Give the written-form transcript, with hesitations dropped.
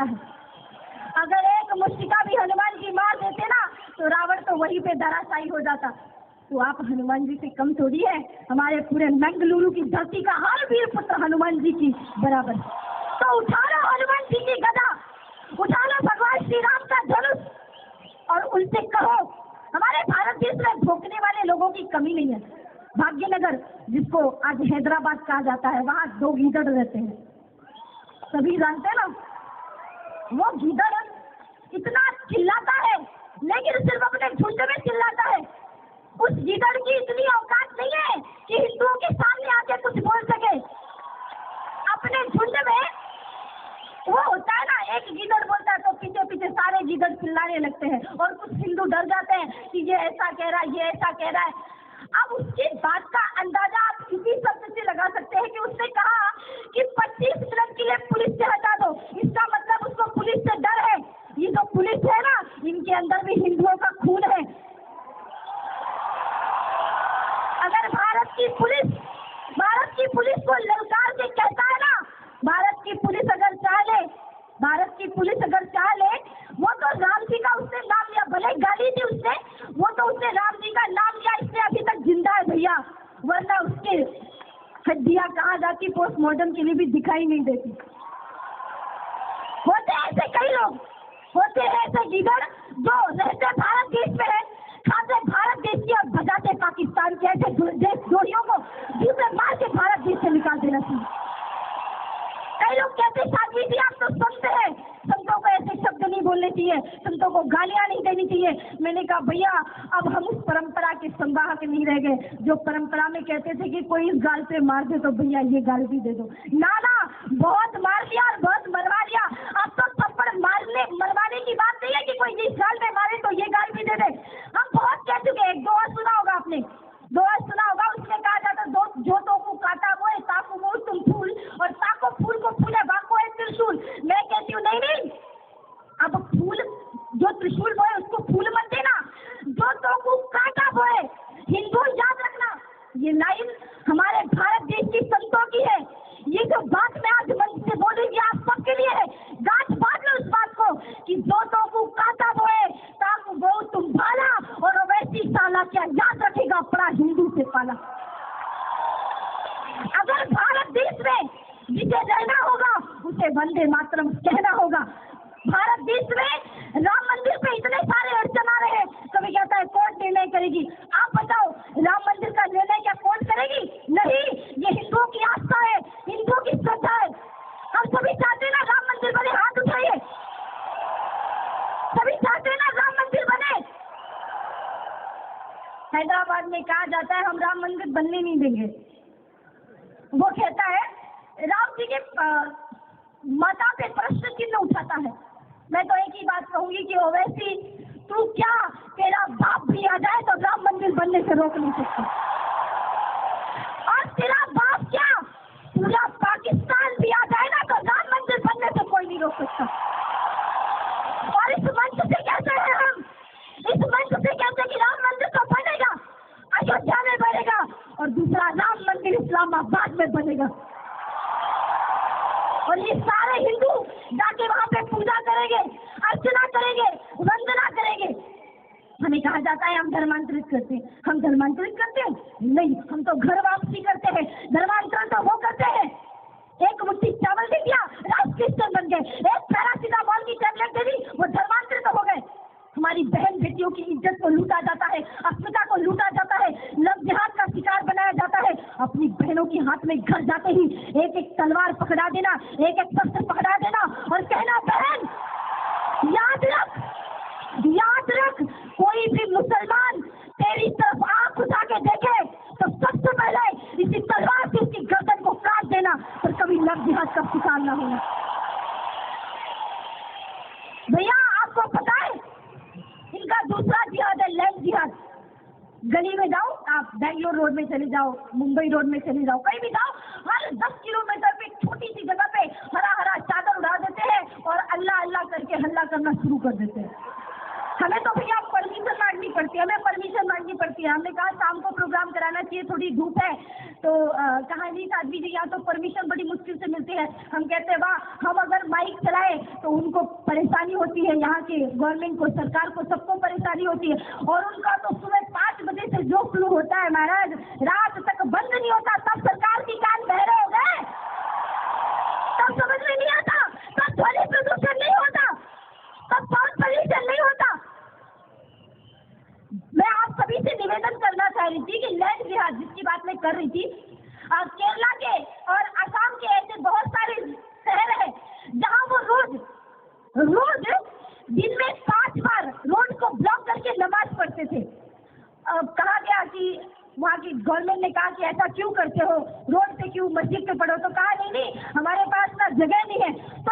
जाता है। अगर एक मुष्टिका भी हनुमान जी मार देते ना तो रावण तो वहीं पे धराशायी हो जाता। तो आप हनुमान जी से कम थोड़ी है, हमारे पूरे मंगलुरु की धरती का हर वीर पुत्र हनुमान जी की बराबर। तो उठा लो हनुमान जी की गदा, उठा लो भगवान श्री राम का धनुष और उनसे कहो हमारे भारत देश में भोंकने वाले लोगों की कमी नहीं है। भाग्यनगर जिसको आज हैदराबाद कहा जाता है, वहाँ 2 गीदड़ रहते हैं, सभी जानते हैं ना। वो गीदड़ इतना चिल्लाता है लेकिन सिर्फ अपने झुंड में चिल्लाता है। उस गीदड़ की इतनी औकात नहीं है कि हिंदुओं के सामने आके कुछ बोल सके। अपने झुंड में वो होता है ना, एक गीदड़ बोलता है तो पीछे पीछे सारे गीदड़ चिल्लाने लगते हैं और कुछ हिंदू डर जाते हैं कि ये ऐसा कह रहा है, ये ऐसा कह रहा है। अब उसकी बात का अंदाजा आप इसी शब्द से लगा सकते हैं कि उसने कहा कि 25 मिनट के लिए पुलिस से हटा दो, इसका मतलब उसको पुलिस से डर है। ये जो पुलिस है ना, इनके अंदर भी हिंदुओं का खून है। अगर भारत की पुलिस को ललकार के कहता है ना, भारत की पुलिस अगर चाह ले वो तो राम जी का उसने नाम लिया, भले गाली थी उसने, वो तो उसने राम जी का नाम लिया, इसलिए अभी तक जिंदा है भैया, वरना उसके हड्डियां कहाँ जाती पोस्टमार्टम के लिए भी दिखाई नहीं देती। होते ऐसे कई लोग, होते ऐसे लीडर जो रहते भारत देश में है, खाते भारत देश की और भगाते पाकिस्तान के। ऐसे देशद्रोहियों को जीव में मार के भारत देश से निकाल देना चाहिए। कई लोग कहते साध्वी जी आप तो संत है, संतों को ऐसे शब्द नहीं बोलने चाहिए, संतों को गालियां नहीं देनी चाहिए। मैंने कहा भैया अब हम उस परंपरा के संवाहक नहीं रह गए जो परंपरा में कहते थे कि कोई इस गाल पे मार दे तो भैया ये गाल भी दे दो। ना बहुत मार दिया और बहुत मरवा दिया। अब तो थप्पड़ मरवाने की बात नहीं है कि कोई इस गाल में मारे तो ये गाल भी दे दे। हम बहुत कह चुके हैं। एक दोहा सुना होगा आपने, उसमें कहा जाता जो तो को काटा वो है, ताको मोर तुम फूल और ताको फूल को फूले वाको है त्रिशूल। मैं कहती हूँ नहीं, अब फूल जो त्रिशूल वो है उसको फूल मत देना, जो तो को काटा वो है। हिंदू याद रखना, ये लाइन हमारे भारत देश की संतों की है। ये जो बात मैं आज मंच से बोलूंगी आप सबके लिए है। गांठ बांध लो इस बात को कि जो तो को काटा वो है, ताको वो तुम भाला और वैसी साला क्या याद रखेगा अपना हिंदू से पाला। अगर भारत देश में जिसे रहना होगा उसे वंदे मातरम कहना होगा। भारत देश में राम मंदिर पे इतने सारे अड़चन आ रहे हैं, कभी कहता है कोर्ट निर्णय करेगी। आप बताओ राम मंदिर का निर्णय क्या कोर्ट करेगी? नहीं, ये हिंदुओं की आस्था है, हिंदुओं की श्रद्धा है। हम सभी चाहते हैं ना राम मंदिर बने, हाथ उठाइए। सभी चाहते हैं ना राम मंदिर बने। हैदराबाद में कहा जाता है हम राम मंदिर बनने नहीं देंगे। वो कहता है राम जी के माता पे प्रश्न चिन्ह उठाता है। मैं तो एक ही बात कहूंगी कि ओवैसी तू क्या, तेरा बाप भी आ जाए तो राम मंदिर बनने से रोक नहीं सकता। और तेरा बाप क्या, पूरा पाकिस्तान भी आ जाए ना तो राम मंदिर बनने से कोई नहीं रोक सकता। और इस मंच से कहते हैं हम, इस मंच से कहते हैं कि राम मंदिर तो बनेगा, अयोध्या में बनेगा और दूसरा राम मंदिर इस्लामाबाद में बनेगा। और ये सारे हिंदू जाके वहाँ पे पूजा करेंगे, अर्चना करेंगे, वंदना करेंगे। हमें कहा जाता है हम धर्मांतरित करते हैं। हम धर्मांतरित करते हैं? नहीं, हम तो घर वापसी करते हैं। धर्मांतरण तो वो करते हैं, एक मुट्ठी चावल दे दिया, राइस क्रिस्चियन बन गए। एक पैरासिटामोल की टैबलेट दे दी, वो धर्मांतरित हो गए। हमारी बहन बेटियों की इज्जत को लूटा जाता है, अस्मिता को लूटा जाता है, लव जिहाद का शिकार बनाया जाता है। अपनी बहनों के हाथ में घर जाते ही एक एक तलवार पकड़ा देना, एक एक शस्त्र पकड़ा देना और कहना बहन याद रख, कोई भी मुसलमान तेरी तरफ आंख उठा के देखे तो सबसे पहले इसी तलवार से उसकी गर्दन को काट देना, पर कभी लव जिहाद का शिकार न होना। भैया आपको पता है इनका दूसरा जिहाद है लैंड जिहाद। गली में जाओ आप, बेंगलोर रोड में चले जाओ, मुंबई रोड में चले जाओ, कहीं भी जाओ, हर 10 किलोमीटर पे छोटी सी जगह पे हरा हरा चादर उड़ा देते हैं और अल्लाह अल्लाह करके हल्ला करना शुरू कर देते हैं। हमें तो भैया परमिशन मांगनी पड़ती है, हमें परमिशन मांगनी पड़ती है। हमने कहा शाम को प्रोग्राम कराना चाहिए, थोड़ी धूप है, तो कहा नहीं साध्वी जी यहाँ तो परमिशन बड़ी मुश्किल से मिलती है। हम कहते हैं वाह, हम अगर माइक चलाए तो उनको परेशानी होती है, यहाँ के गवर्नमेंट को, सरकार को, सबको परेशानी होती है। और उनका तो सुबह 5 बजे से जो फ्लू होता है महाराज, रात तक बंद नहीं होता। तब सरकार की कान बहरे हो गए, तब समझ में नहीं आता, तब ध्वनि प्रदूषण नहीं होता, तब साउंड पॉल्यूशन नहीं होता। मैं आप सभी से निवेदन करना चाह रही थी कि लैंड जिहाद जिसकी बात मैं कर रही थी, केरला के और असम के ऐसे बहुत सारे शहर हैं जहां वो रोज दिन में 5 बार रोड को ब्लॉक करके नमाज पढ़ते थे। कहा गया कि वहाँ की गवर्नमेंट ने कहा कि ऐसा क्यों करते हो, रोड पे क्यों, मस्जिद पे पढ़ो, तो कहा नहीं हमारे पास ना जगह नहीं है। तो